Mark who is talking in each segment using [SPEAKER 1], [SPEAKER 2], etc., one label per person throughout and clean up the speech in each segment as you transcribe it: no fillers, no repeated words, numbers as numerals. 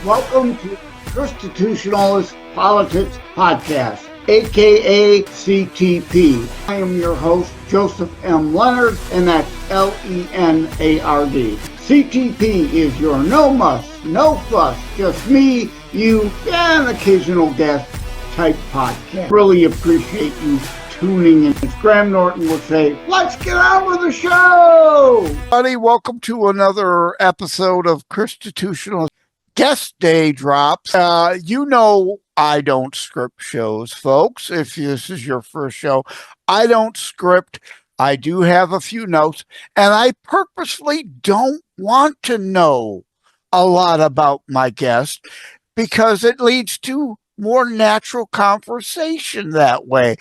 [SPEAKER 1] Welcome to Constitutionalist Politics Podcast, aka CTP. I am your host, Joseph M. Leonard, and that's Leonard. CTP is your no muss, no fuss, just me, you, and occasional guest type podcast. Really appreciate you tuning in. As Graham Norton would say, let's get on with the show!
[SPEAKER 2] Buddy, welcome to another episode of Constitutional Guest Day Drops. You know I don't script shows, folks. If this is your first show, I don't script. I do have a few notes, and I purposely don't want to know a lot about my guest because it leads to more natural conversation that way.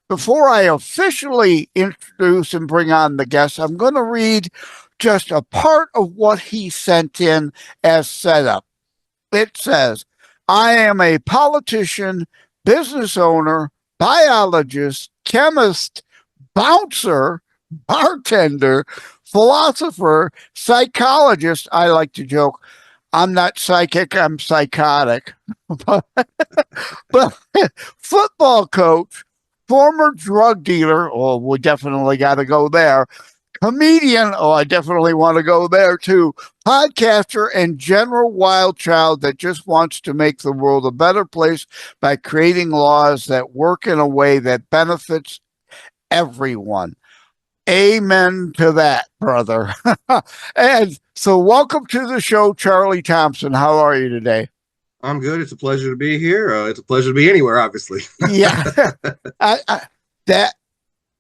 [SPEAKER 2] Before I officially introduce and bring on the guest, I'm going to read just a part of what he sent in as setup. It says, I am a politician, business owner, biologist, chemist, bouncer, bartender, philosopher, psychologist. I like to joke, I'm not psychic, I'm psychotic. But football coach, former drug dealer, oh, we definitely got to go there. Comedian, oh, I definitely want to go there too. Podcaster and general wild child that just wants to make the world a better place by creating laws that work in a way that benefits everyone. Amen to that, brother. And so welcome to the show, Charlie Thompson. How are you today?
[SPEAKER 3] I'm good. It's a pleasure to be here. It's a pleasure to be anywhere, obviously.
[SPEAKER 2] Yeah. That's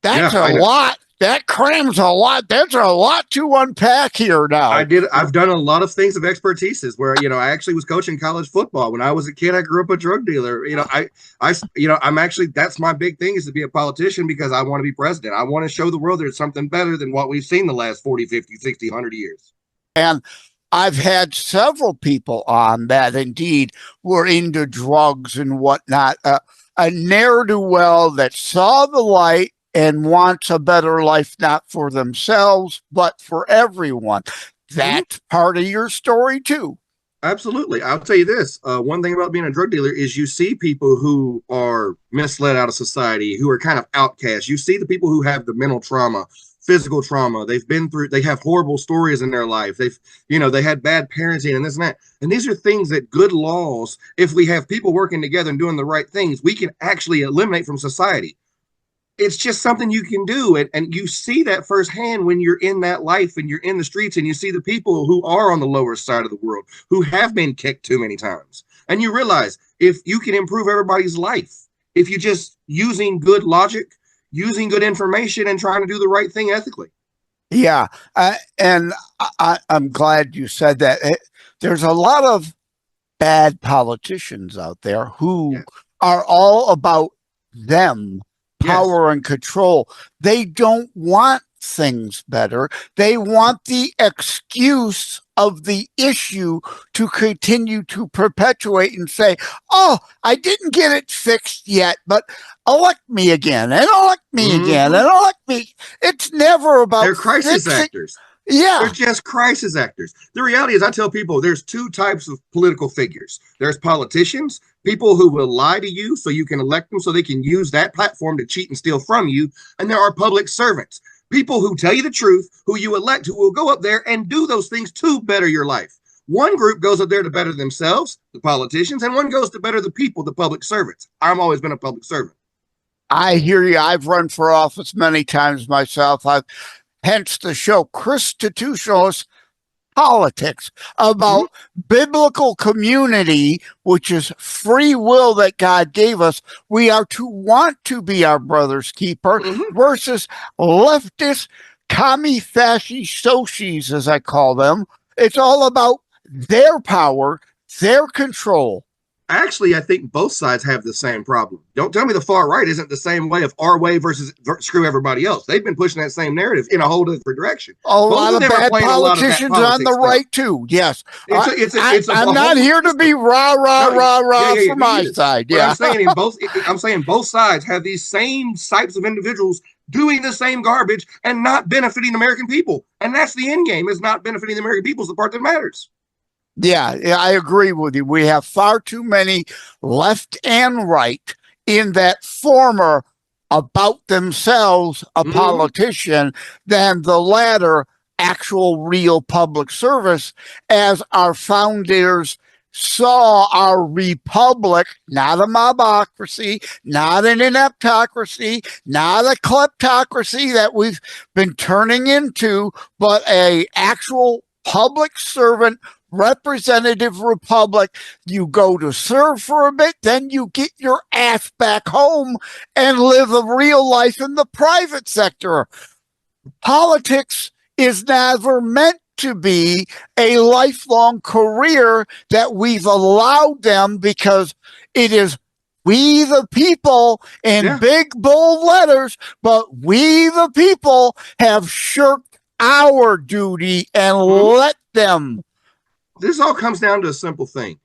[SPEAKER 2] a lot. That crams a lot. There's a lot to unpack here now.
[SPEAKER 3] I've done a lot of things of expertises where, I actually was coaching college football. When I was a kid, I grew up a drug dealer. I'm actually, that's my big thing, is to be a politician because I want to be president. I want to show the world there's something better than what we've seen the last 40, 50, 60, 100 years.
[SPEAKER 2] And I've had several people on that indeed were into drugs and whatnot. A ne'er-do-well that saw the light and wants a better life, not for themselves, but for everyone. That's part of your story, too.
[SPEAKER 3] Absolutely. I'll tell you this. One thing about being a drug dealer is you see people who are misled out of society, who are kind of outcasts. You see the people who have the mental trauma, physical trauma. They have horrible stories in their life. They had bad parenting and this and that. And these are things that good laws, if we have people working together and doing the right things, we can actually eliminate from society. It's just something you can do. And you see that firsthand when you're in that life and you're in the streets and you see the people who are on the lower side of the world, who have been kicked too many times. And you realize if you can improve everybody's life, if you're just using good logic, using good information and trying to do the right thing ethically.
[SPEAKER 2] Yeah. And I'm glad you said that. There's a lot of bad politicians out there who are all about them. Power and control. They don't want things better. They want the excuse of the issue to continue to perpetuate and say, oh, I didn't get it fixed yet, but elect me again and elect me again and elect me. It's never about
[SPEAKER 3] They're crisis actors.
[SPEAKER 2] Yeah.
[SPEAKER 3] They're just crisis actors. The reality is, I tell people there's two types of political figures. There's politicians, people who will lie to you so you can elect them so they can use that platform to cheat and steal from you. And there are public servants, people who tell you the truth, who you elect, who will go up there and do those things to better your life. One group goes up there to better themselves, the politicians, and one goes to better the people, the public servants. I've always been a public servant.
[SPEAKER 2] I hear you. I've run for office many times myself. Hence the show, Constitutionalist Politics, about biblical community, which is free will that God gave us. We are to want to be our brother's keeper versus leftist, commie, fasci, sociis, as I call them. It's all about their power, their control.
[SPEAKER 3] Actually, I think both sides have the same problem. Don't tell me the far right isn't the same way of our way versus screw everybody else. They've been pushing that same narrative in a whole different direction.
[SPEAKER 2] A lot of bad politicians on the right, too. Yes. I'm not here to be rah from my side. Yeah.
[SPEAKER 3] I'm saying both sides have these same types of individuals doing the same garbage and not benefiting American people. And that's the end game, is not benefiting the American people is the part that matters.
[SPEAKER 2] Yeah, I agree with you. We have far too many left and right in that former about themselves, a politician, than the latter, actual real public service, as our founders saw our republic, not a mobocracy, not an ineptocracy, not a kleptocracy that we've been turning into, but a actual public servant representative republic. You go to serve for a bit, then you get your ass back home and live a real life in the private sector. Politics is never meant to be a lifelong career that we've allowed them, because it is we the people in big bold letters, but we the people have shirked our duty and let them.
[SPEAKER 3] This all comes down to a simple thing.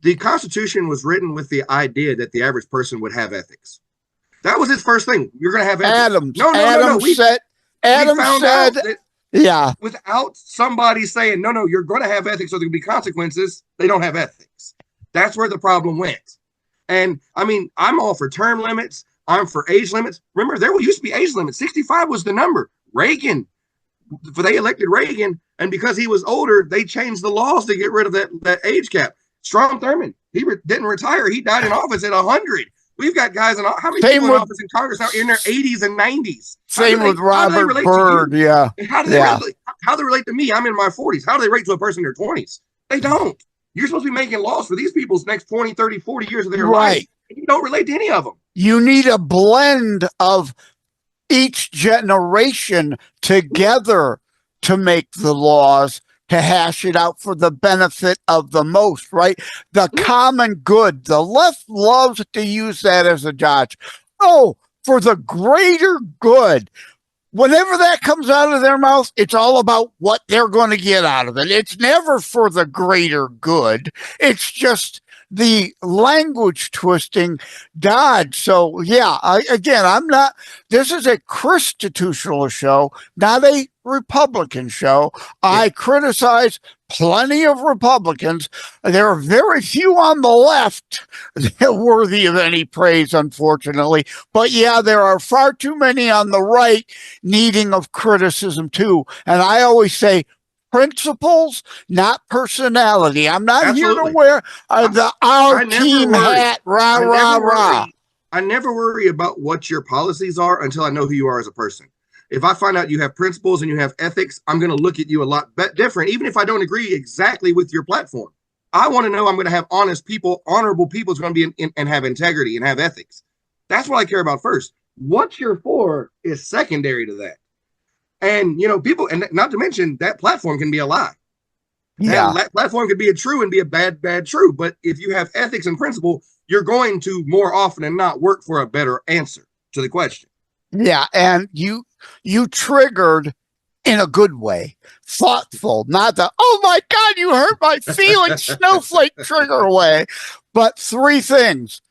[SPEAKER 3] The Constitution was written with the idea that the average person would have ethics. That was its first thing. You're going to have ethics.
[SPEAKER 2] Adam said, yeah.
[SPEAKER 3] Without somebody saying, no, you're going to have ethics, or there will be consequences, they don't have ethics. That's where the problem went. And I mean, I'm all for term limits. I'm for age limits. Remember, there used to be age limits. 65 was the number. They elected Reagan, and because he was older, they changed the laws to get rid of that age cap. Strom Thurmond, he didn't retire. He died in office at 100. We've got guys in how many people in office in Congress now in their 80s and 90s?
[SPEAKER 2] Same with Robert Byrd, yeah.
[SPEAKER 3] How do they relate to me? I'm in my 40s. How do they relate to a person in their 20s? They don't. You're supposed to be making laws for these people's next 20, 30, 40 years of their life. You don't relate to any of them.
[SPEAKER 2] You need a blend of each generation together to make the laws, to hash it out for the benefit of the most, right? The common good. The left loves to use that as a dodge. Oh, for the greater good. Whenever that comes out of their mouth, it's all about what they're going to get out of it. It's never for the greater good. It's just the language twisting dodge. So yeah, this is a Christitutional show, not a Republican show. I criticize plenty of Republicans. There are very few on the left that are worthy of any praise, unfortunately. But yeah, there are far too many on the right needing of criticism too. And I always say, principles, not personality. I'm not here to wear our team hat, rah.
[SPEAKER 3] I never worry about what your policies are until I know who you are as a person. If I find out you have principles and you have ethics, I'm going to look at you a lot different, even if I don't agree exactly with your platform. I want to know I'm going to have honest people, honorable people who's going to be and have integrity and have ethics. That's what I care about first. What you're for is secondary to that. And, people, and not to mention that platform can be a lie.
[SPEAKER 2] Yeah.
[SPEAKER 3] That platform could be a true and be a bad true. But if you have ethics and principle, you're going to more often than not work for a better answer to the question.
[SPEAKER 2] Yeah. And you triggered in a good way, thoughtful, not the, oh my God, you hurt my feelings, snowflake trigger way. But three things.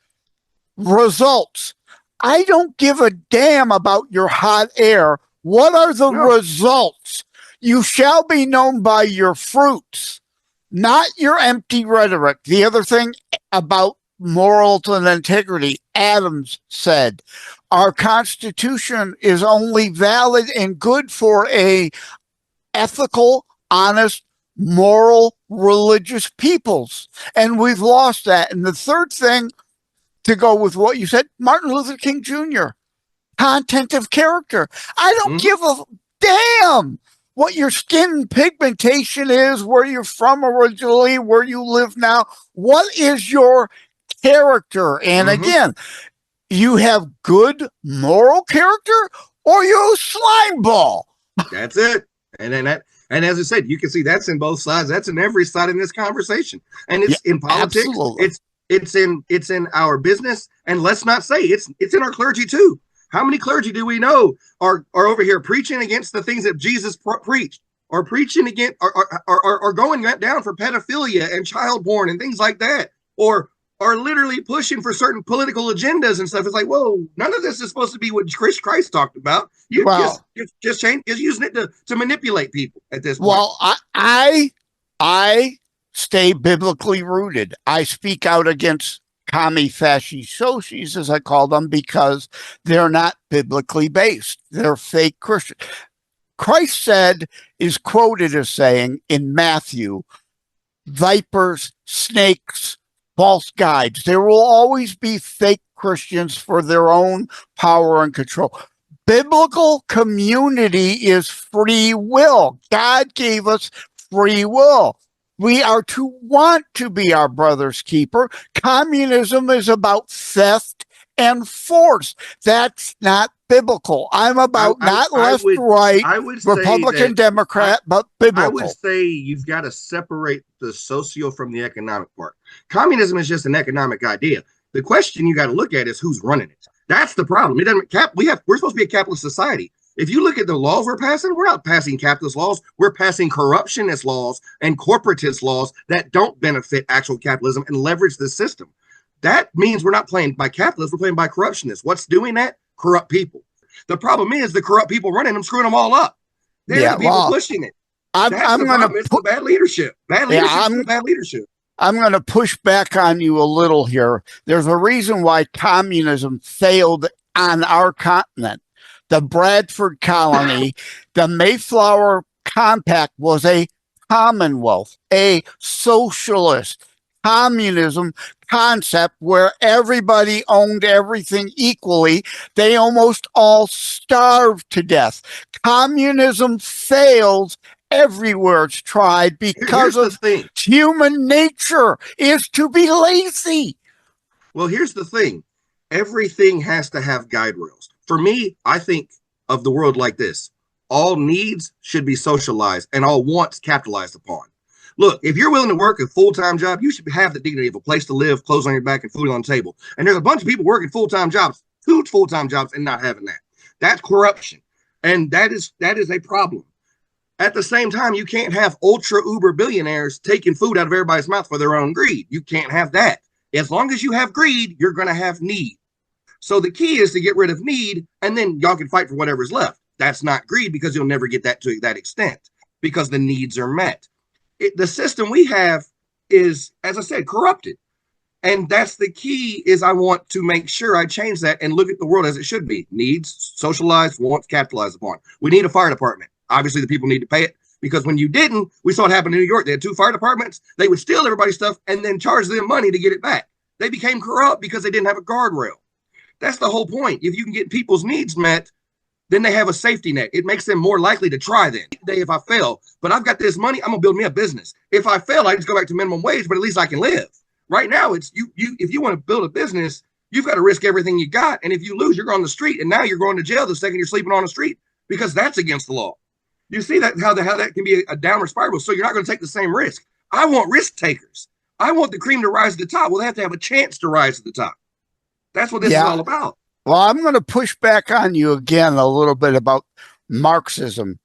[SPEAKER 2] Results. I don't give a damn about your hot air. What are the results? You shall be known by your fruits, not your empty rhetoric. The other thing about morals and integrity, Adams said, our Constitution is only valid and good for a ethical, honest, moral, religious peoples. And we've lost that. And the third thing, to go with what you said, Martin Luther King Jr., content of character. I don't give a damn what your skin pigmentation is, where you're from originally, where you live now. What is your character? And again, you have good moral character, or you're a slime ball.
[SPEAKER 3] That's it. And as I said, you can see that's in both sides. That's in every side in this conversation. And it's in politics.
[SPEAKER 2] Absolutely.
[SPEAKER 3] It's in our business. And let's not say it's in our clergy too. How many clergy do we know are over here preaching against the things that Jesus preached, or preaching against, or going down for pedophilia and child porn and things like that, or are literally pushing for certain political agendas and stuff? It's like, whoa, none of this is supposed to be what Christ talked about. You just using it to manipulate people at this point.
[SPEAKER 2] Well, I stay biblically rooted. I speak out against commie fasci sociis, as I call them, because they're not biblically based. They're fake Christians. Christ said, is quoted as saying in Matthew, vipers, snakes, false guides. There will always be fake Christians for their own power and control. Biblical community is free will. God gave us free will. We are to want to be our brother's keeper. Communism is about theft and force. That's not biblical. I'm about not left, right, Republican, Democrat, but biblical.
[SPEAKER 3] I would say you've got to separate the socio from the economic part. Communism is just an economic idea. The question you got to look at is who's running it. That's the problem. It doesn't we're supposed to be a capitalist society. If you look at the laws we're passing, we're not passing capitalist laws. We're passing corruptionist laws and corporatist laws that don't benefit actual capitalism and leverage the system. That means we're not playing by capitalists, we're playing by corruptionists. What's doing that? Corrupt people. The problem is the corrupt people running them, screwing them all up. They're the people pushing it. It's the bad leadership. Bad leadership.
[SPEAKER 2] I'm going to push back on you a little here. There's a reason why communism failed on our continent. The Bradford Colony, the Mayflower Compact was a commonwealth, a socialist communism concept where everybody owned everything equally. They almost all starved to death. Communism fails everywhere it's tried because of human nature is to be lazy.
[SPEAKER 3] Well, here's the thing. Everything has to have guide rails. For me, I think of the world like this. All needs should be socialized and all wants capitalized upon. Look, if you're willing to work a full-time job, you should have the dignity of a place to live, clothes on your back, and food on the table. And there's a bunch of people working full-time jobs, huge full-time jobs, and not having that. That's corruption. And that is a problem. At the same time, you can't have ultra uber billionaires taking food out of everybody's mouth for their own greed. You can't have that. As long as you have greed, you're going to have need. So the key is to get rid of need, and then y'all can fight for whatever's left. That's not greed because you'll never get that to that extent because the needs are met. The system we have is, as I said, corrupted. And that's the key is I want to make sure I change that and look at the world as it should be. Needs, socialized, wants, capitalized upon. We need a fire department. Obviously, the people need to pay it because when you didn't, we saw it happen in New York. They had 2 fire departments. They would steal everybody's stuff and then charge them money to get it back. They became corrupt because they didn't have a guardrail. That's the whole point. If you can get people's needs met, then they have a safety net. It makes them more likely to try then. If I fail, but I've got this money, I'm gonna build me a business. If I fail, I just go back to minimum wage, but at least I can live. Right now, it's you if you want to build a business, you've got to risk everything you got. And if you lose, you're on the street. And now you're going to jail the second you're sleeping on the street because that's against the law. You see that how that can be a downward spiral. So you're not going to take the same risk. I want risk takers. I want the cream to rise to the top. Well, they have to have a chance to rise to the top. That's what this is all about.
[SPEAKER 2] Well, I'm going to push back on you again a little bit about Marxism.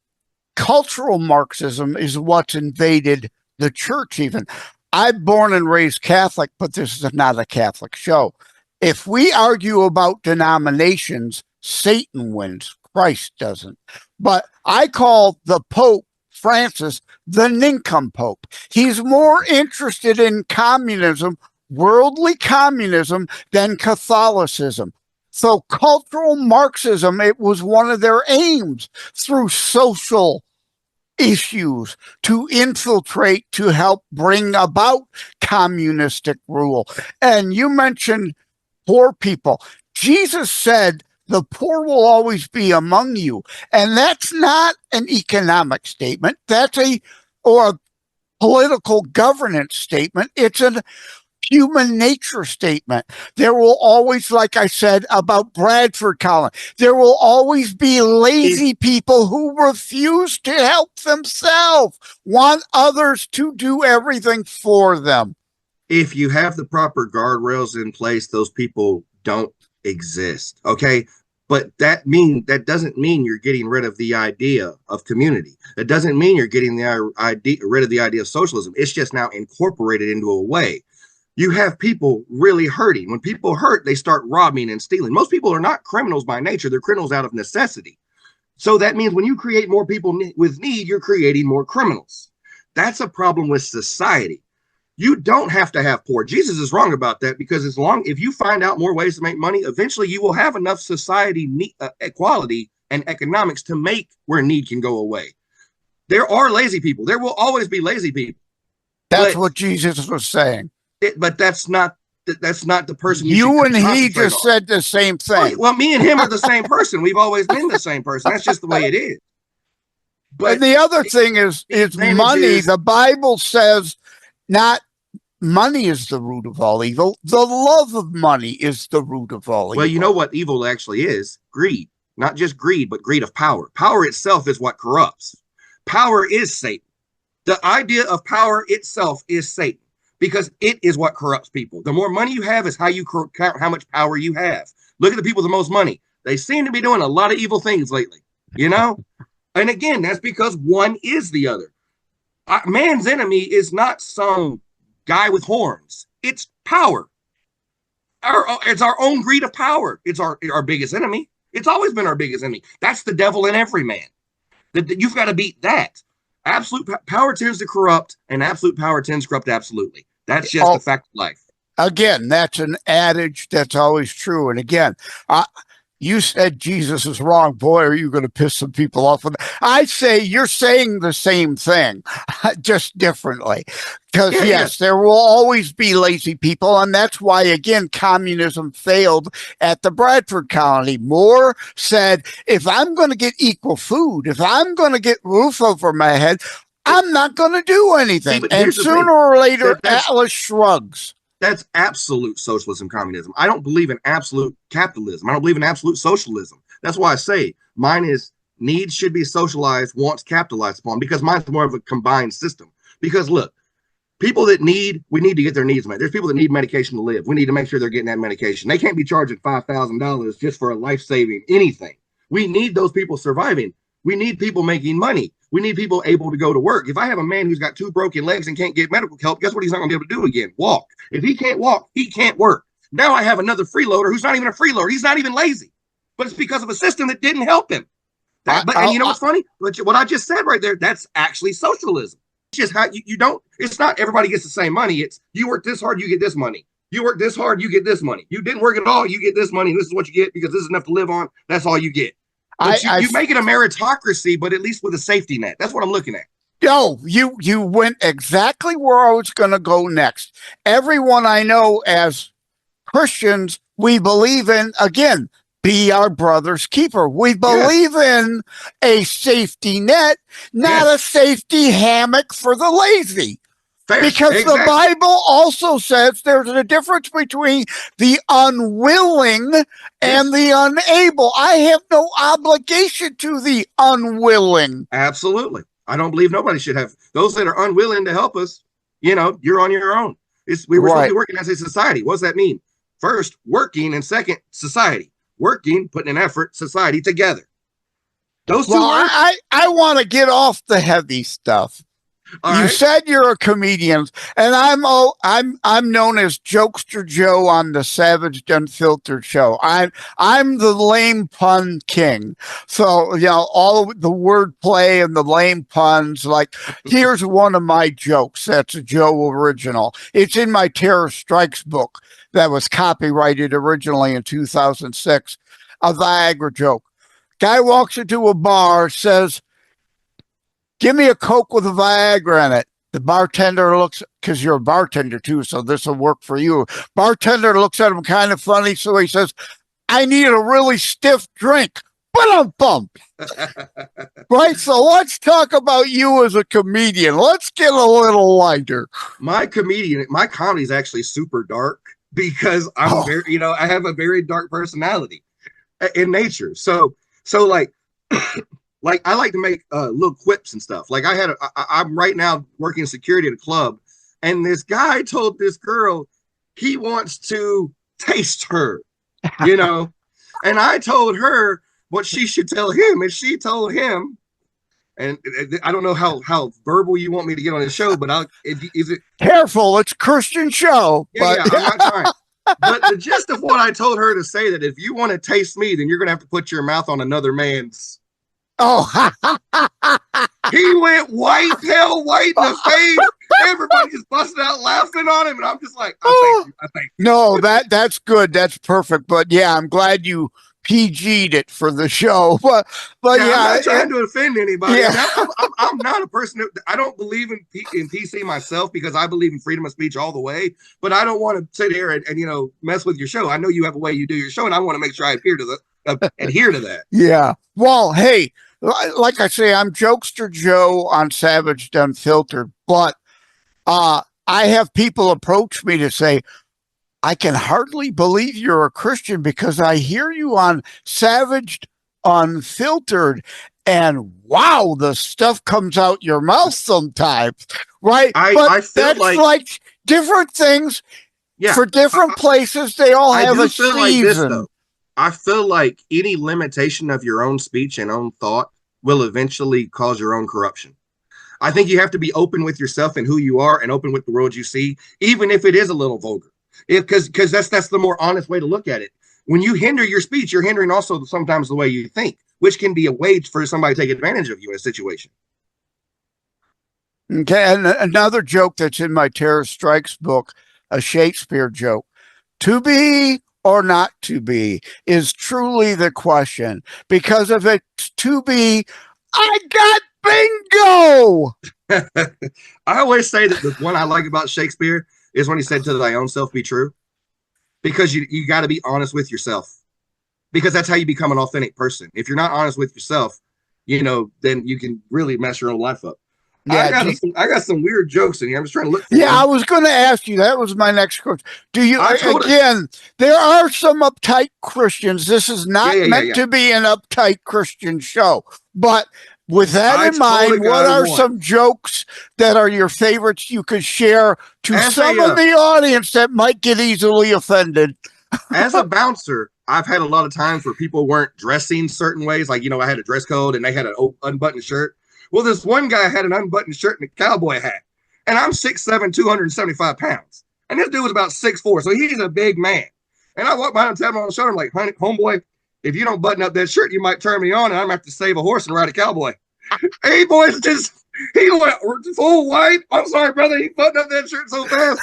[SPEAKER 2] Cultural Marxism is what's invaded the church even. I'm born and raised Catholic, but this is not a Catholic show. If we argue about denominations, Satan wins. Christ doesn't. But I call the Pope Francis the nincompoop. He's more interested in communism, worldly communism, than Catholicism. So cultural Marxism, it was one of their aims through social issues to infiltrate, to help bring about communistic rule. And you mentioned poor people. Jesus said, the poor will always be among you. And that's not an economic statement. That's a political governance statement. It's a human nature statement. There will always, like I said about Bradford Colony, there will always be lazy people who refuse to help themselves, want others to do everything for them.
[SPEAKER 3] If you have the proper guardrails in place, those people don't exist. Okay. But that doesn't mean you're getting rid of the idea of community. That doesn't mean you're getting rid of the idea of socialism. It's just now incorporated into a way. You have people really hurting. When people hurt, they start robbing and stealing. Most people are not criminals by nature. They're criminals out of necessity. So that means when you create more people with need, you're creating more criminals. That's a problem with society. You don't have to have poor. Jesus is wrong about that, because if you find out more ways to make money, eventually you will have enough society equality and economics to make where need can go away. There are lazy people. There will always be lazy people.
[SPEAKER 2] That's what Jesus was saying.
[SPEAKER 3] But that's not the person
[SPEAKER 2] you and he just said the same thing.
[SPEAKER 3] Well, me and him are the same person. We've always been the same person. That's just the way it is.
[SPEAKER 2] But and the other thing is money. The Bible says not money is the root of all evil. The love of money is the root of all evil.
[SPEAKER 3] Well, you know what evil actually is? Greed. Not just greed, but greed of power. Power itself is what corrupts. Power is Satan. The idea of power itself is Satan, because it is what corrupts people. The more money you have is how you count how much power you have. Look at the people with the most money. They seem to be doing a lot of evil things lately, you know? And again, that's because one is the other. Man's enemy is not some guy with horns. It's power. It's our own greed of power. It's our biggest enemy. It's always been our biggest enemy. That's the devil in every man. You've got to beat that. Absolute power tends to corrupt, and absolute power tends to corrupt absolutely. That's just a fact of life.
[SPEAKER 2] Again, that's an adage that's always true. And again, you said Jesus is wrong. Boy, are you going to piss some people off with that. I say you're saying the same thing, just differently. Because, yes, there will always be lazy people. And that's why, again, communism failed at the Bradford colony. Moore said, if I'm going to get equal food, if I'm going to get roof over my head, I'm not going to do anything. And sooner or later, Atlas shrugs.
[SPEAKER 3] That's absolute socialism, communism. I don't believe in absolute capitalism. I don't believe in absolute socialism. That's why I say mine is needs should be socialized, wants capitalized upon, because mine's more of a combined system. Because look, people that we need to get their needs met. There's people that need medication to live. We need to make sure they're getting that medication. They can't be charging $5,000 just for a life-saving anything. We need those people surviving. We need people making money. We need people able to go to work. If I have a man who's got 2 broken legs and can't get medical help, guess what he's not going to be able to do again? Walk. If he can't walk, he can't work. Now I have another freeloader who's not even a freeloader. He's not even lazy. But it's because of a system that didn't help him. And you know what's funny? What I just said right there, that's actually socialism. It's just how you don't, it's not everybody gets the same money. It's you work this hard, you get this money. You work this hard, you get this money. You didn't work at all, you get this money. This is what you get because this is enough to live on. That's all you get. You make it a meritocracy, but at least with a safety net. That's what I'm looking at.
[SPEAKER 2] No, you went exactly where I was going to go next. Everyone I know as Christians, we believe in, again, be our brother's keeper. We believe in a safety net, not a safety hammock for the lazy.
[SPEAKER 3] Fair.
[SPEAKER 2] Because the Bible also says there's a difference between the unwilling and the unable. I have no obligation to the unwilling.
[SPEAKER 3] Absolutely. I don't believe nobody should have. Those that are unwilling to help us, you're on your own. We were supposed to be working as a society. What does that mean? First, working, and second, society. Working, putting an effort, society together. Those two words.
[SPEAKER 2] I want to get off the heavy stuff. You said you're a comedian, and I'm known as Jokester Joe on the Savage Unfiltered show. I'm the lame pun king. So all of the wordplay and the lame puns. Like here's one of my jokes. That's a Joe original. It's in my Terror Strikes book that was copyrighted originally in 2006. A Viagra joke. Guy walks into a bar, says, "Give me a Coke with a Viagra in it." The bartender looks, because you're a bartender too, so this will work for you. Bartender looks at him kind of funny, so he says, "I need a really stiff drink." Bump. Right, so let's talk about you as a comedian. Let's get a little lighter.
[SPEAKER 3] My comedy is actually super dark because I'm very, I have a very dark personality in nature. So like. Like I like to make little quips and stuff. Like I'm right now working security at a club, and this guy told this girl he wants to taste her, and I told her what she should tell him, and she told him. And I don't know how verbal you want me to get on the show, but is it
[SPEAKER 2] careful? It's a Christian show.
[SPEAKER 3] Yeah, I'm not trying. But the gist of what I told her to say that if you want to taste me, then you're gonna have to put your mouth on another man's.
[SPEAKER 2] Oh,
[SPEAKER 3] he went white in the face. Everybody's busting out laughing on him, and I'm just like, I thank you. I thank you.
[SPEAKER 2] No, that's good. That's perfect. But yeah, I'm glad you PG'd it for the show. But
[SPEAKER 3] I'm
[SPEAKER 2] yeah,
[SPEAKER 3] not trying to offend anybody.
[SPEAKER 2] Yeah.
[SPEAKER 3] I'm not a person I don't believe in PC myself because I believe in freedom of speech all the way. But I don't want to sit here and mess with your show. I know you have a way you do your show, and I want to make sure I adhere to that.
[SPEAKER 2] Yeah. Well, hey, like I say, I'm Jokester Joe on Savaged Unfiltered, but I have people approach me to say, I can hardly believe you're a Christian because I hear you on Savaged Unfiltered, and wow, the stuff comes out your mouth sometimes, right?
[SPEAKER 3] I feel
[SPEAKER 2] that's like different things for different places. They all have a season.
[SPEAKER 3] Like this, though. I feel like any limitation of your own speech and own thought will eventually cause your own corruption. I think you have to be open with yourself and who you are, and open with the world you see, even if it is a little vulgar. Because that's the more honest way to look at it. When you hinder your speech, you're hindering also sometimes the way you think, which can be a way for somebody to take advantage of you in a situation.
[SPEAKER 2] Okay, and another joke that's in my Terror Strikes book, a Shakespeare joke. To be or not to be is truly the question. Because if it's to be, I got bingo!
[SPEAKER 3] I always say that the one I like about Shakespeare is when he said, to thy own self be true. Because you got to be honest with yourself. Because that's how you become an authentic person. If you're not honest with yourself, then you can really mess your own life up. Yeah, I got some weird jokes in here. I'm just trying to look for them.
[SPEAKER 2] I was going to ask you. That was my next question. Again, there are some uptight Christians. This is not meant to be an uptight Christian show. But with that in mind, what are some jokes that are your favorites you could share to some of the audience that might get easily offended?
[SPEAKER 3] As a bouncer, I've had a lot of times where people weren't dressing certain ways. Like, I had a dress code and they had an unbuttoned shirt. Well, this one guy had an unbuttoned shirt and a cowboy hat. And I'm 6'7", 275 pounds. And this dude was about 6'4", so he's a big man. And I walked by and tapped him on the shoulder. I'm like, honey, homeboy, if you don't button up that shirt, you might turn me on and I'm going to have to save a horse and ride a cowboy. Hey, boys, he went full white. I'm sorry, brother. He buttoned up that shirt so fast.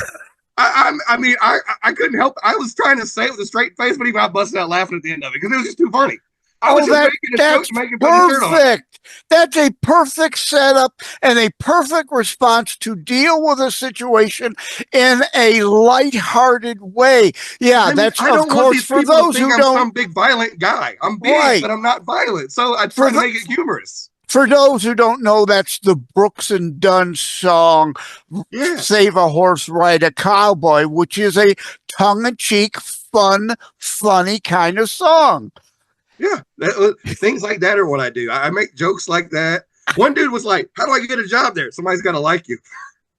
[SPEAKER 3] I couldn't help. I was trying to say it with a straight face, but even I busted out laughing at the end of it because it was just too funny.
[SPEAKER 2] That's perfect. That's a perfect setup and a perfect response to deal with a situation in a lighthearted way. Yeah, that's of course for those who don't.
[SPEAKER 3] I'm some big violent guy. I'm big, but I'm not violent. So I try to make it humorous.
[SPEAKER 2] For those who don't know, that's the Brooks and Dunn song, Save a Horse, Ride a Cowboy, which is a tongue-in-cheek, fun, funny kind of song.
[SPEAKER 3] Yeah, things like that are what I do. I make jokes like that. One dude was like, how do I get a job there? Somebody's got to like you.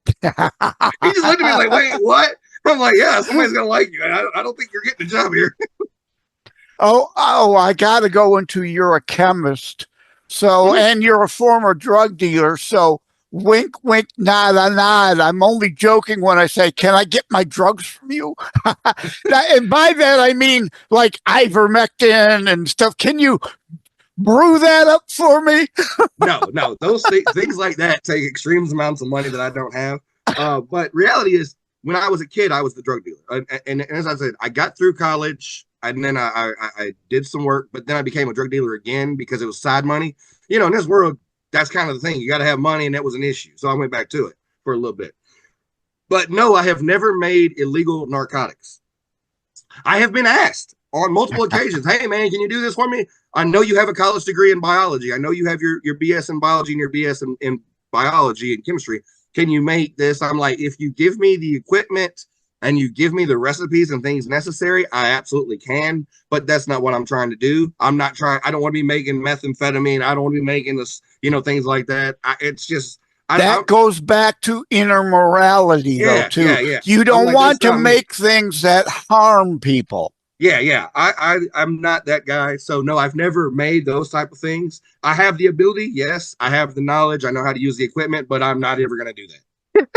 [SPEAKER 3] He just looked at me like, wait, what? I'm like, yeah, somebody's going to like you. I don't think you're getting a job here.
[SPEAKER 2] I got to go into you're a chemist. So, and you're a former drug dealer. So wink, wink, nod, nod. I'm only joking when I say, can I get my drugs from you? And by that, I mean like ivermectin and stuff. Can you brew that up for me?
[SPEAKER 3] No, those things like that take extreme amounts of money that I don't have. But reality is, when I was a kid, I was the drug dealer. And as I said, I got through college and then I did some work, but then I became a drug dealer again because it was side money. In this world, that's kind of the thing. You got to have money, and that was an issue. So I went back to it for a little bit. But no, I have never made illegal narcotics. I have been asked on multiple occasions, hey, man, can you do this for me? I know you have a college degree in biology. I know you have your BS in biology and your BS in biology and chemistry. Can you make this? I'm like, if you give me the equipment and you give me the recipes and things necessary, I absolutely can, but that's not what I'm trying to do. I don't want to be making methamphetamine. I don't want to be making this, things like that. That
[SPEAKER 2] goes back to inner morality, though, too. Yeah. You don't want to make things that harm people.
[SPEAKER 3] Yeah. I'm not that guy. So no, I've never made those type of things. I have the ability. Yes. I have the knowledge. I know how to use the equipment, but I'm not ever going to do that.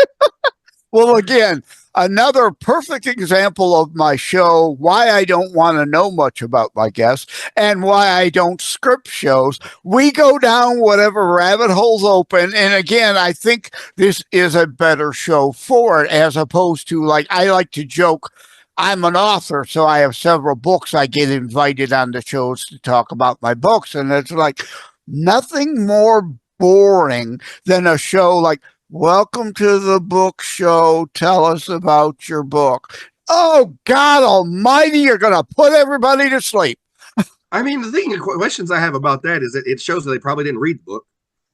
[SPEAKER 2] Well, again, another perfect example of my show, why I don't want to know much about my guests and why I don't script shows. We go down whatever rabbit holes open. And again, I think this is a better show for it, as opposed to, like, I like to joke, I'm an author, so I have several books. I get invited on the shows to talk about my books. And it's like nothing more boring than a show like, welcome to the book show. Tell us about your book. Oh, God almighty, you're going to put everybody to sleep.
[SPEAKER 3] I mean, the thing, questions I have about that is that it shows that they probably didn't read the book,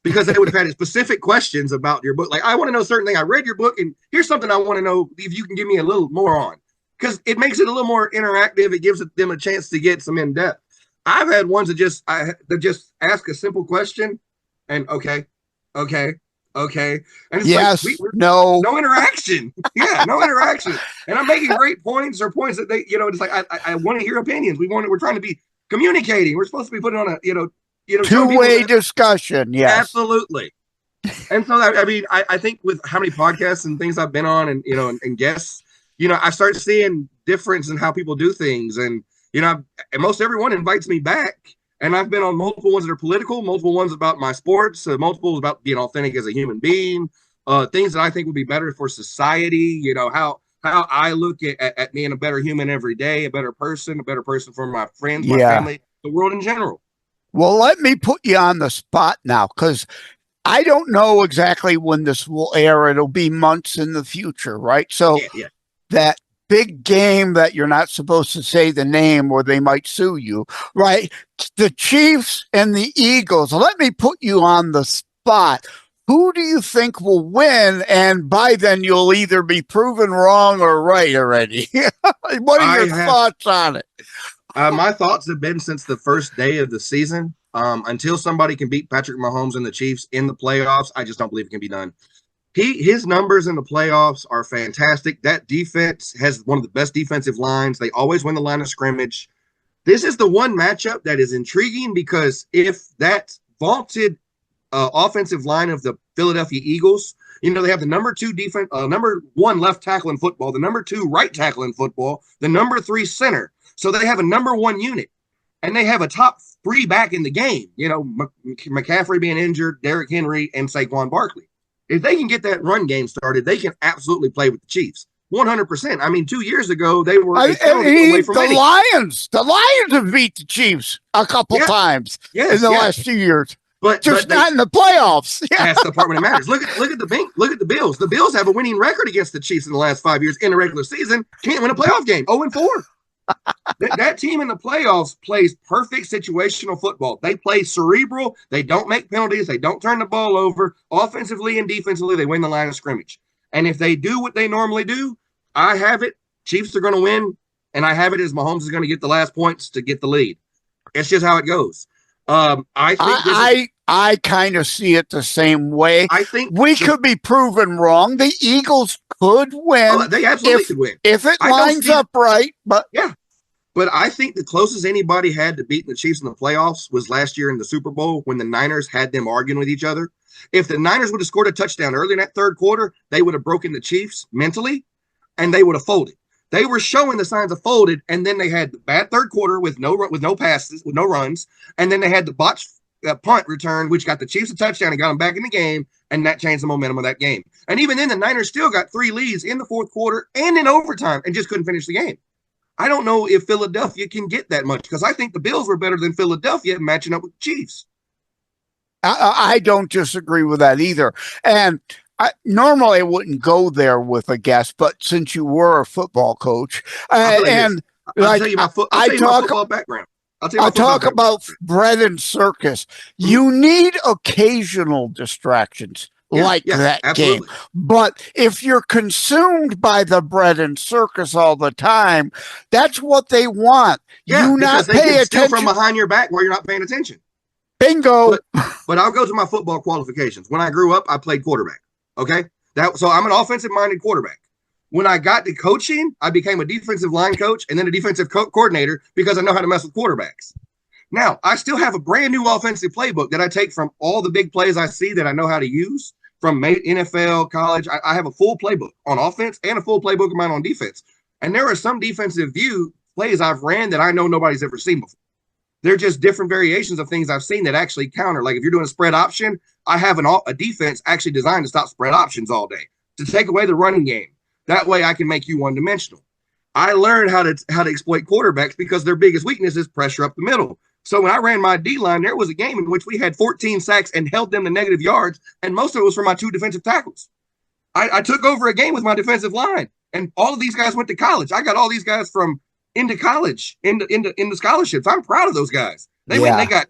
[SPEAKER 3] because they would have had specific questions about your book. Like, I want to know certain thing. I read your book, and here's something I want to know if you can give me a little more on, because it makes it a little more interactive. It gives them a chance to get some in depth. I've had ones that just ask a simple question, and okay. And it's
[SPEAKER 2] yes,
[SPEAKER 3] like,
[SPEAKER 2] no
[SPEAKER 3] interaction. Yeah, no interaction. And I'm making great points, or points that they, it's like, I want to hear opinions. We're trying to be communicating. We're supposed to be putting on a
[SPEAKER 2] two-way discussion. Yes,
[SPEAKER 3] absolutely. And so, I mean, I think with how many podcasts and things I've been on, and and guests, I start seeing difference in how people do things, and and most everyone invites me back. And I've been on multiple ones that are political, multiple ones about my sports, multiple about being authentic as a human being, things that I think would be better for society. How I look at being a better human every day, a better person for my friends, my family, the world in general.
[SPEAKER 2] Well, let me put you on the spot now, because I don't know exactly when this will air. It'll be months in the future, right? So that big game that you're not supposed to say the name or they might sue you, right? The Chiefs and the Eagles. Let me put you on the spot. Who do you think will win? And by then you'll either be proven wrong or right already. What are your thoughts on it?
[SPEAKER 3] My thoughts have been since the first day of the season, until somebody can beat Patrick Mahomes and the Chiefs in the playoffs, I just don't believe it can be done. His numbers in the playoffs are fantastic. That defense has one of the best defensive lines. They always win the line of scrimmage. This is the one matchup that is intriguing, because if that vaunted offensive line of the Philadelphia Eagles, they have the number 2 defense, number 1 left tackle in football, the number 2 right tackle in football, the number 3 center. So they have a number 1 unit, and they have a top 3 back in the game. McCaffrey being injured, Derrick Henry, and Saquon Barkley. If they can get that run game started, they can absolutely play with the Chiefs. 100%. I mean, 2 years ago, they were away from
[SPEAKER 2] the Lions. The Lions have beat the Chiefs a couple times in the last few years. But not in the playoffs.
[SPEAKER 3] That's the part when it matters. Look at the Bills. The Bills have a winning record against the Chiefs in the last 5 years in the regular season. Can't win a playoff game. 0-4. That team in the playoffs plays perfect situational football. They play cerebral. They don't make penalties. They don't turn the ball over. Offensively and defensively, they win the line of scrimmage. And if they do what they normally do, I have it. Chiefs are going to win, and I have it as Mahomes is going to get the last points to get the lead. It's just how it goes.
[SPEAKER 2] I kind of see it the same way.
[SPEAKER 3] I think
[SPEAKER 2] we could be proven wrong. The Eagles could win.
[SPEAKER 3] Oh, they absolutely could win
[SPEAKER 2] if it lines up right. But
[SPEAKER 3] But I think the closest anybody had to beating the Chiefs in the playoffs was last year in the Super Bowl, when the Niners had them arguing with each other. If the Niners would have scored a touchdown early in that third quarter, they would have broken the Chiefs mentally, and they would have folded. They were showing the signs of folded, and then they had the bad third quarter with no passes, with no runs, and then they had the botched punt return, which got the Chiefs a touchdown and got them back in the game, and that changed the momentum of that game. And even then, the Niners still got 3 leads in the fourth quarter and in overtime and just couldn't finish the game. I don't know if Philadelphia can get that much, because I think the Bills were better than Philadelphia matching up with the Chiefs.
[SPEAKER 2] I don't disagree with that either. And normally I wouldn't go there with a guest, but since you were a football coach,
[SPEAKER 3] I'll tell you my football background.
[SPEAKER 2] I'll talk about bread and circus. You need occasional distractions that
[SPEAKER 3] absolutely.
[SPEAKER 2] game. But if you're consumed by the bread and circus all the time, that's what they want.
[SPEAKER 3] Yeah,
[SPEAKER 2] you not pay attention
[SPEAKER 3] from behind your back while you're not paying attention.
[SPEAKER 2] Bingo.
[SPEAKER 3] But I'll go to my football qualifications. When I grew up, I played quarterback. Okay. So I'm an offensive minded quarterback. When I got to coaching, I became a defensive line coach and then a defensive coordinator, because I know how to mess with quarterbacks. Now, I still have a brand new offensive playbook that I take from all the big plays I see that I know how to use. from NFL, college. I have a full playbook on offense and a full playbook of mine on defense. And there are some defensive view plays I've ran that I know nobody's ever seen before. They're just different variations of things I've seen that actually counter. Like if you're doing a spread option, I have a defense actually designed to stop spread options all day, to take away the running game. That way I can make you one-dimensional. I learned how to exploit quarterbacks because their biggest weakness is pressure up the middle. So when I ran my D-line, there was a game in which we had 14 sacks and held them to negative yards, and most of it was from my 2 defensive tackles. I took over a game with my defensive line, and all of these guys went to college. I got all these guys from into college, into scholarships. I'm proud of those guys. They got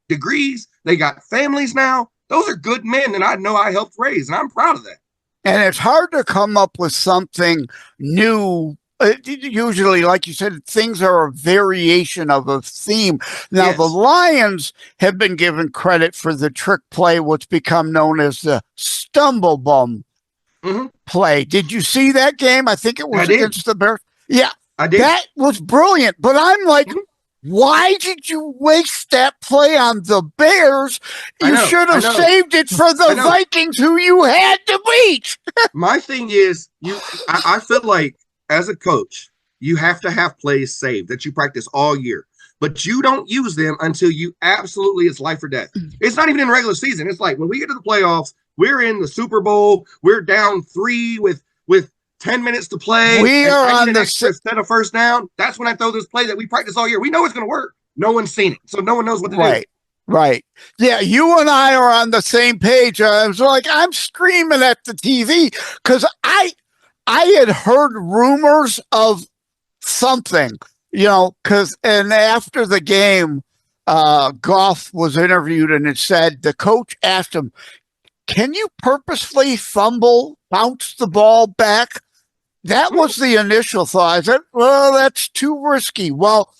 [SPEAKER 3] degrees, they got families now. Those are good men, and I know I helped raise, and I'm proud of that.
[SPEAKER 2] And it's hard to come up with something new. Usually, like you said, things are a variation of a theme. Now, the Lions have been given credit for the trick play, what's become known as the stumble bum play. Did you see that game? I think it was against the Bears. Yeah,
[SPEAKER 3] I did.
[SPEAKER 2] That was brilliant. But I'm like, why did you waste that play on the Bears? You should have saved it for the Vikings, who you had to beat.
[SPEAKER 3] My thing is, I feel like as a coach, you have to have plays saved that you practice all year, but you don't use them until you absolutely, it's life or death. It's not even in regular season. It's like when we get to the playoffs, we're in the Super Bowl, we're down 3 with 10 minutes to play.
[SPEAKER 2] We are on the
[SPEAKER 3] extra set of first down. That's when I throw this play that we practice all year. We know it's going to work. No one's seen it, so no one knows what to do.
[SPEAKER 2] Right. Yeah, you and I are on the same page. I was like, I'm screaming at the TV because I had heard rumors of something, and after the game, Goff was interviewed and it said the coach asked him, can you purposefully bounce the ball back? That was the initial thought. I said, well, that's too risky. Well,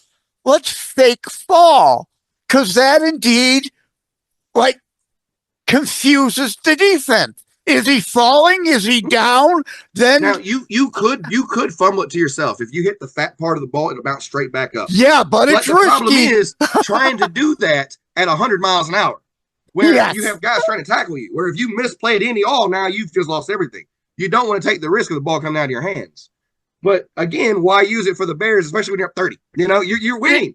[SPEAKER 2] let's fake fall, because that indeed, confuses the defense. Is he falling? Is he down? Then
[SPEAKER 3] now you could fumble it to yourself. If you hit the fat part of the ball, it'll bounce straight back up.
[SPEAKER 2] Yeah, but it's
[SPEAKER 3] the
[SPEAKER 2] risky.
[SPEAKER 3] Problem is trying to do that at 100 miles an hour, where you have guys trying to tackle you. Where if you misplay it now you've just lost everything. You don't want to take the risk of the ball coming out of your hands. But again, why use it for the Bears, especially when you're up 30? You're winning.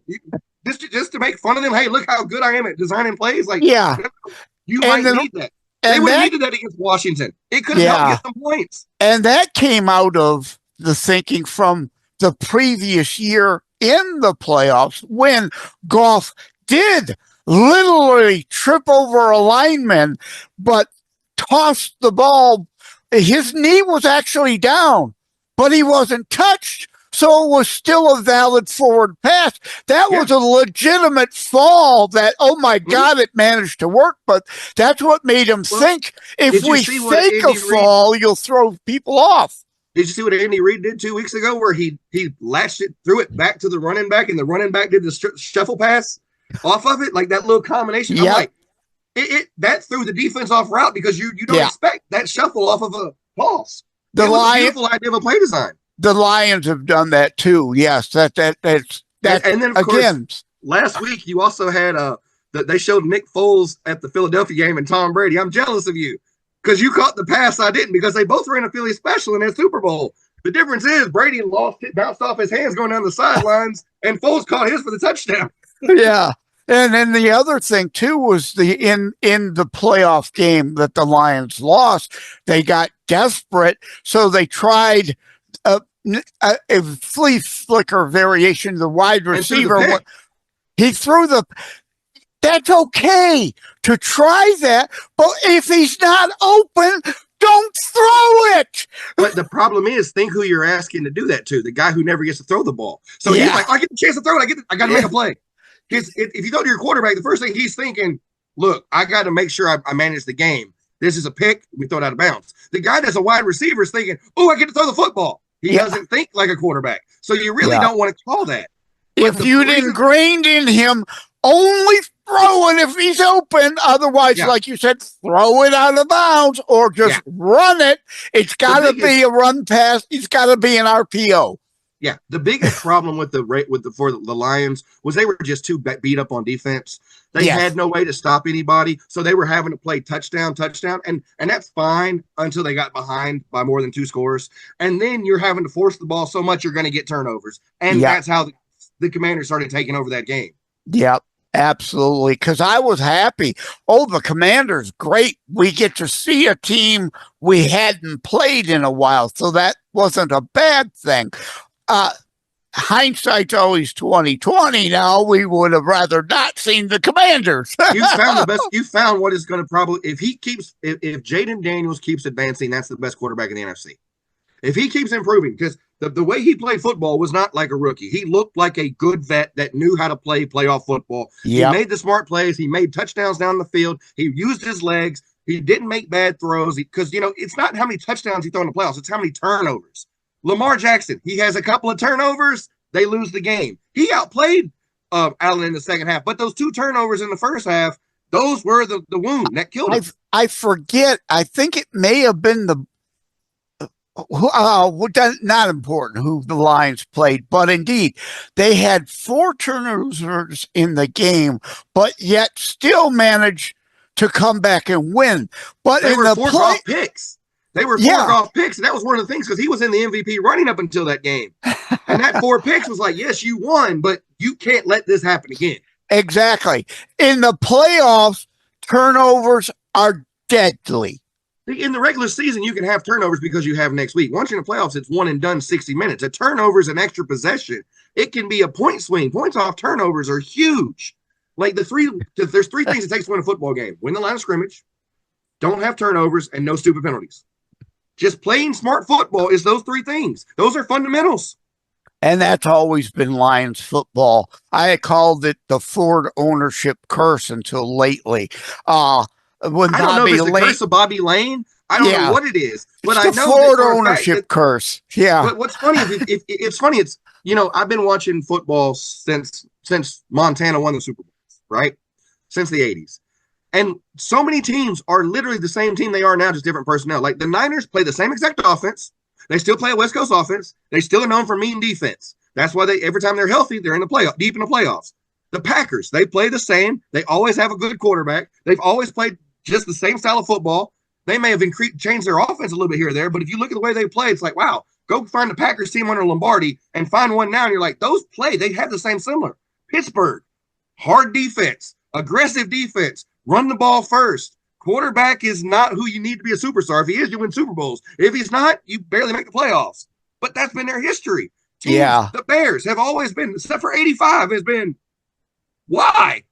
[SPEAKER 3] Just to make fun of them. Hey, look how good I am at designing plays. You might need that. They would have needed that against Washington. It could have helped get some points.
[SPEAKER 2] And that came out of the thinking from the previous year in the playoffs when Goff did literally trip over a lineman, but tossed the ball. His knee was actually down, but he wasn't touched. So it was still a valid forward pass. That was a legitimate fall that, oh my God, it managed to work. But that's what made him think, if we fake a fall, you'll throw people off.
[SPEAKER 3] Did you see what Andy Reid did 2 weeks ago where he lashed it, threw it back to the running back, and the running back did the shuffle pass off of it? Like that little combination.
[SPEAKER 2] Yep.
[SPEAKER 3] I'm like, that threw the defense off route because you don't expect that shuffle off of a toss. It was a beautiful idea of a play design.
[SPEAKER 2] The Lions have done that too. Yes, that's
[SPEAKER 3] and then of course, last week you also had they showed Nick Foles at the Philadelphia game and Tom Brady. I'm jealous of you because you caught the pass I didn't, because they both ran a Philly special in that Super Bowl. The difference is Brady lost it, bounced off his hands going down the sidelines, and Foles caught his for the touchdown.
[SPEAKER 2] Yeah. And then the other thing too was in the playoff game that the Lions lost, they got desperate, so they tried a flea flicker variation. The wide receiver, he threw that's okay to try that, but if he's not open, don't throw it.
[SPEAKER 3] But the problem is, think who you're asking to do that to, the guy who never gets to throw the ball. So he's like, I get the chance to throw it. I got to make a play. If you go to your quarterback, the first thing he's thinking, look, I got to make sure I manage the game. This is a pick. We throw it out of bounds. The guy that's a wide receiver is thinking, oh, I get to throw the football. He doesn't think like a quarterback. So you really don't want to call that.
[SPEAKER 2] If you'd ingrained in him, only throw it if he's open. Otherwise, like you said, throw it out of bounds or just run it. It's got to be a run pass. It's got to be an RPO.
[SPEAKER 3] Yeah, the biggest problem with the Lions was they were just too beat up on defense. They had no way to stop anybody, so they were having to play touchdown, and that's fine until they got behind by more than 2 scores, and then you're having to force the ball so much you're going to get turnovers, and that's how the Commanders started taking over that game.
[SPEAKER 2] Yep. Absolutely, because I was happy. Oh, the Commanders, great. We get to see a team we hadn't played in a while, so that wasn't a bad thing. Hindsight's always 20/20. Now we would have rather not seen the Commanders.
[SPEAKER 3] You found the best. You found what is going to probably if Jaden Daniels keeps advancing, that's the best quarterback in the NFC. If he keeps improving, because the way he played football was not like a rookie. He looked like a good vet that knew how to play playoff football. Yep. He made the smart plays. He made touchdowns down the field. He used his legs. He didn't make bad throws because, it's not how many touchdowns he threw in the playoffs. It's how many turnovers. Lamar Jackson, he has a couple of turnovers. They lose the game. He outplayed Allen in the second half, but those 2 turnovers in the first half, those were the wound that killed him.
[SPEAKER 2] I forget. I think it may have been not important who the Lions played, but indeed they had 4 turnovers in the game, but yet still managed to come back and win. But
[SPEAKER 3] they were 4 golf picks. They were 4 golf picks, and that was one of the things because he was in the MVP running up until that game. And that 4 picks was like, yes, you won, but you can't let this happen again.
[SPEAKER 2] Exactly. In the playoffs, turnovers are deadly.
[SPEAKER 3] In the regular season, you can have turnovers because you have next week. Once you're in the playoffs, it's one and done 60 minutes. A turnover is an extra possession. It can be a point swing. Points off turnovers are huge. Like there's 3 things it takes to win a football game. Win the line of scrimmage, don't have turnovers, and no stupid penalties. Just playing smart football is those 3 things. Those are fundamentals.
[SPEAKER 2] And that's always been Lions football. I called it the Ford ownership curse until lately.
[SPEAKER 3] I don't know if it's the curse of Bobby Lane. I don't know what it is, but
[SPEAKER 2] it's the Ford ownership curse. Yeah.
[SPEAKER 3] But what's funny is it's funny. It's I've been watching football since Montana won the Super Bowl, right? Since the 80s, and so many teams are literally the same team they are now, just different personnel. Like the Niners play the same exact offense. They still play a West Coast offense. They still are known for mean defense. That's why every time they're healthy, they're in the playoff, deep in the playoffs. The Packers, they play the same. They always have a good quarterback. They've always played just the same style of football. They may have changed their offense a little bit here or there, but if you look at the way they play, it's like, wow, go find the Packers team under Lombardi and find one now, and you're like, those they have the same similar. Pittsburgh, hard defense, aggressive defense, run the ball first. Quarterback is not who you need to be a superstar. If he is, you win Super Bowls. If he's not, you barely make the playoffs. But that's been their history. The Bears have always been, except for 85, has been, why?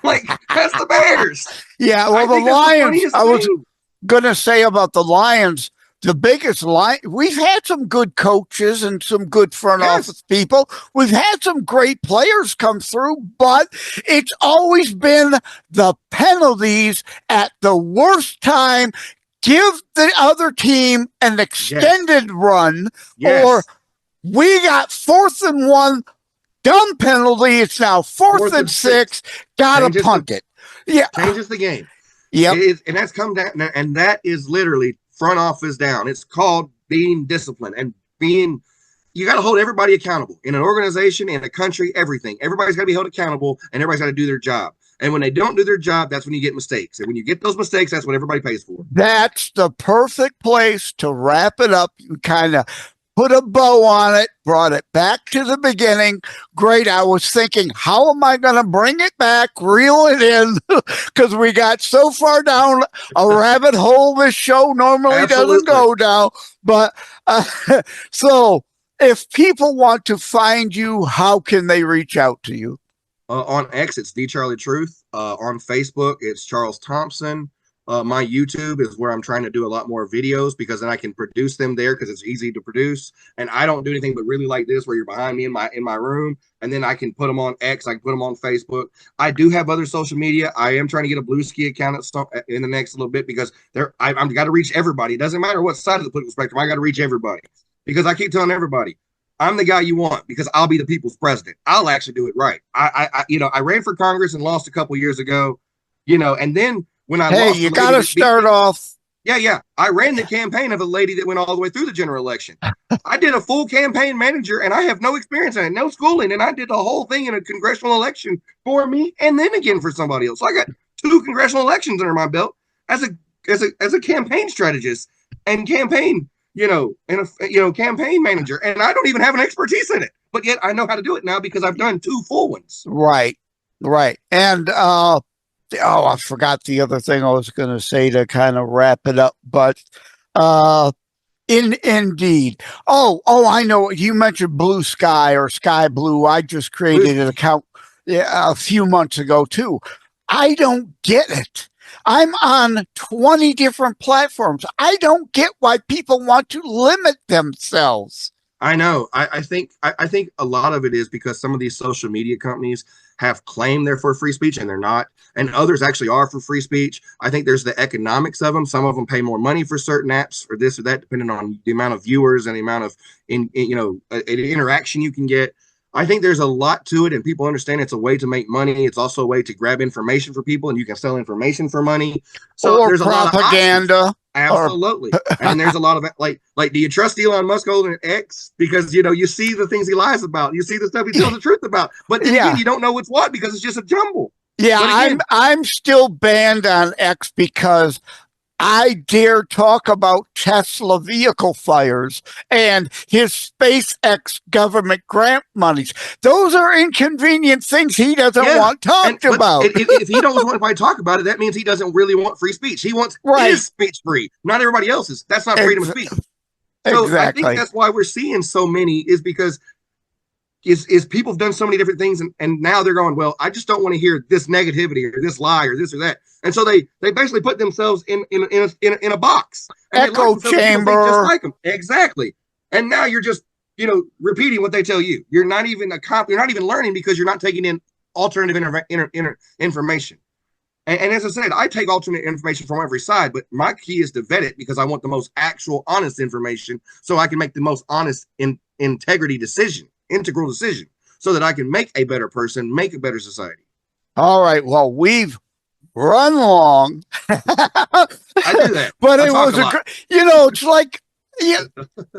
[SPEAKER 3] Like, that's the Bears.
[SPEAKER 2] Yeah, well, the Lions, I was going to say about the Lions, the biggest we've had some good coaches and some good front office people. We've had some great players come through, but it's always been the penalties at the worst time. Give the other team an extended run, or we got 4th and 1, dumb penalty. It's now 4th and 6. Gotta punt it. Yeah,
[SPEAKER 3] changes the game.
[SPEAKER 2] Yeah,
[SPEAKER 3] and that's come down, and that is literally front office down. It's called being disciplined and you got to hold everybody accountable in an organization, in a country, everything. Everybody's got to be held accountable, and everybody's got to do their job. And when they don't do their job, that's when you get mistakes. And when you get those mistakes, that's what everybody pays for.
[SPEAKER 2] That's the perfect place to wrap it up. You kind of put a bow on it, brought it back to the beginning. Great. I was thinking, how am I going to bring it back, reel it in? Because we got so far down a rabbit hole this show normally doesn't go down. But so if people want to find you, how can they reach out to you?
[SPEAKER 3] On X, it's TheCharlieTruth. On Facebook, it's Charles Thompson. My YouTube is where I'm trying to do a lot more videos because then I can produce them there because it's easy to produce. And I don't do anything but really like this where you're behind me in my room. And then I can put them on X. I can put them on Facebook. I do have other social media. I am trying to get a Blue Ski account in the next little bit because I've got to reach everybody. It doesn't matter what side of the political spectrum. I got to reach everybody because I keep telling everybody, I'm the guy you want because I'll be the people's president. I'll actually do it right. I ran for Congress and lost a couple years ago, and then when I lost,
[SPEAKER 2] you got to start off
[SPEAKER 3] Yeah. I ran the campaign of a lady that went all the way through the general election. I did a full campaign manager, and I have no experience in it, no schooling, and I did the whole thing in a congressional election for me, and then again for somebody else. So I got 2 congressional elections under my belt as a campaign strategist and campaign, campaign manager, and I don't even have an expertise in it, but yet I know how to do it now because I've done 2 full ones.
[SPEAKER 2] Right. And I forgot the other thing I was going to say to kind of wrap it up, but indeed. Oh, I know. You mentioned Blue Sky or Sky Blue. I just created an account a few months ago too. I don't get it. I'm on 20 different platforms. I don't get why people want to limit themselves.
[SPEAKER 3] I know. I think a lot of it is because some of these social media companies have claimed they're for free speech and they're not, and others actually are for free speech. I think there's the economics of them. Some of them pay more money for certain apps or this or that, depending on the amount of viewers and the amount of interaction you can get. I think there's a lot to it, and people understand it's a way to make money. It's also a way to grab information for people, and you can sell information for money. So
[SPEAKER 2] or
[SPEAKER 3] there's
[SPEAKER 2] propaganda.
[SPEAKER 3] A lot of absolutely. And there's a lot of like, do you trust Elon Musk holding an X? Because, you see the things he lies about. You see the stuff he tells the truth about. But then again, you don't know what's what because it's just a jumble.
[SPEAKER 2] Yeah, again, I'm still banned on X because I dare talk about Tesla vehicle fires and his SpaceX government grant monies. Those are inconvenient things he doesn't want talked about.
[SPEAKER 3] If he doesn't want to talk about it, that means he doesn't really want free speech. He wants his speech free, not everybody else's. That's not freedom of speech. So
[SPEAKER 2] exactly.
[SPEAKER 3] I think that's why we're seeing so many is because is people have done so many different things and now they're going, well, I just don't want to hear this negativity or this lie or this or that. And so they basically put themselves in a box. And
[SPEAKER 2] echo chamber.
[SPEAKER 3] Just like them. Exactly. And now you're just, repeating what they tell you. You're not even learning because you're not taking in alternative information. And as I said, I take alternate information from every side, but my key is to vet it because I want the most actual honest information so I can make the most honest integral decision so that I can make a better person, make a better society.
[SPEAKER 2] All right. Well, we've run long.
[SPEAKER 3] I do that.
[SPEAKER 2] But it was it's like,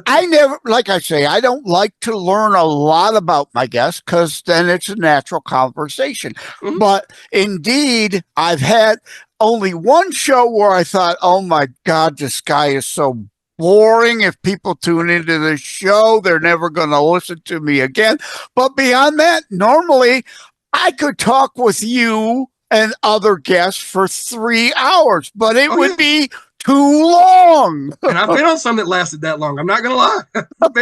[SPEAKER 2] I never, like I say, I don't like to learn a lot about my guests because then it's a natural conversation. Mm-hmm. But indeed, I've had only one show where I thought, oh my God, this guy is so boring. If people tune into the show, they're never going to listen to me again. But beyond that, normally I could talk with you and other guests for 3 hours, but it would be too long.
[SPEAKER 3] And I've been on some that lasted that long. I'm not going to lie. I've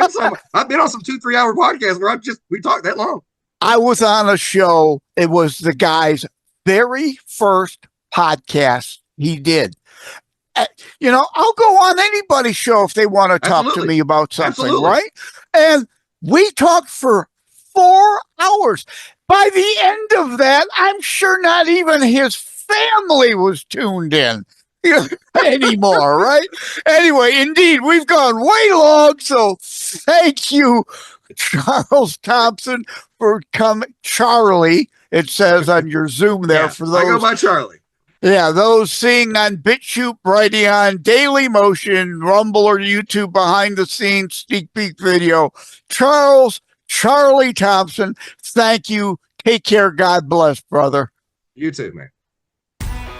[SPEAKER 3] been on some 2-3 hour podcasts where we talked that long.
[SPEAKER 2] I was on a show. It was the guy's very first podcast he did. I'll go on anybody's show if they want to talk to me about something, right? And we talked for 4 hours. By the end of that, I'm sure not even his family was tuned in anymore, right? Anyway, indeed, we've gone way long. So thank you, Charles Thompson, for coming. Charlie, it says on your Zoom there for those.
[SPEAKER 3] I go by Charlie.
[SPEAKER 2] Yeah, those seeing on BitChute, Brighteon, Daily Motion, Rumble, or YouTube behind the scenes sneak peek video. Charlie Thompson, thank you. Take care. God bless, brother.
[SPEAKER 3] You too, man.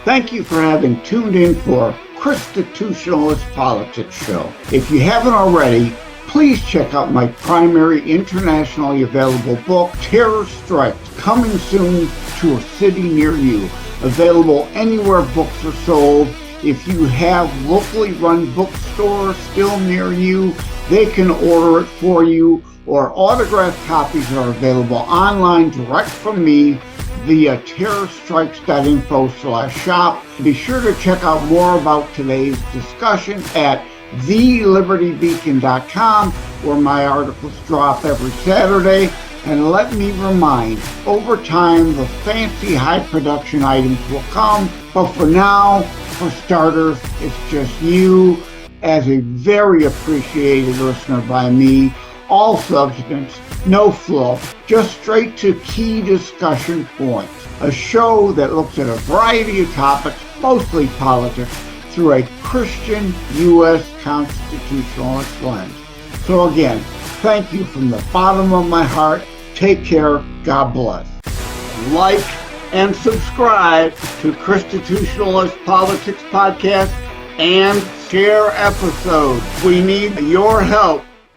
[SPEAKER 1] Thank you for having tuned in for Constitutionalist Politics Show. If you haven't already, please check out my primary internationally available book, Terror Strikes, coming soon to a city near you. Available anywhere books are sold. If you have locally run bookstores still near you, they can order it for you, or autographed copies are available online direct from me via terrorstrikes.info/shop. Be sure to check out more about today's discussion at thelibertybeacon.com, where my articles drop every Saturday. And let me remind, over time, the fancy high production items will come. But for now, for starters, it's just you as a very appreciated listener by me. All substance, no fluff, just straight to key discussion points. A show that looks at a variety of topics, mostly politics, through a Christian U.S. constitutionalist lens. So again, thank you from the bottom of my heart. Take care. God bless. Like and subscribe to Constitutionalist Politics Podcast and share episodes. We need your help